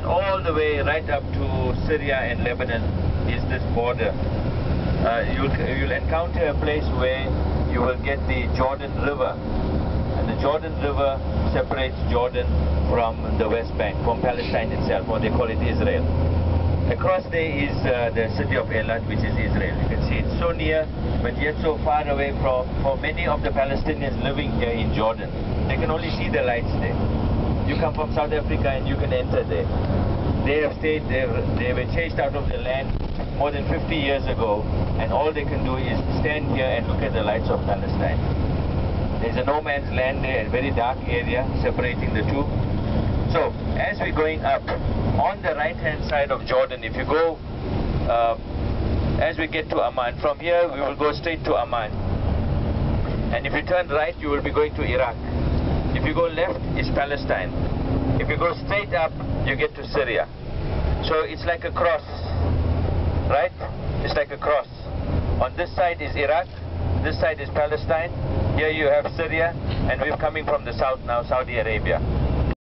and all the way right up to Syria and Lebanon is this border. You'll encounter a place where you will get the Jordan River, and the Jordan River separates Jordan from the West Bank, from Palestine itself, or they call it Israel. Across there is the city of Eilat, which is Israel. You can see it's so near, but yet so far away for many of the Palestinians living here in Jordan. They can only see the lights there. You come from South Africa and you can enter there. They have stayed there, they were chased out of the land more than 50 years ago, and all they can do is stand here and look at the lights of Palestine. There's a no man's land there, a very dark area separating the two. So, as we're going up, on the right-hand side of Jordan, if you go, as we get to Amman, from here we will go straight to Amman. And if you turn right, you will be going to Iraq. If you go left, it's Palestine. If you go straight up, you get to Syria. So it's like a cross, right? It's like a cross. On this side is Iraq, this side is Palestine. Here you have Syria, and we're coming from the south now, Saudi Arabia.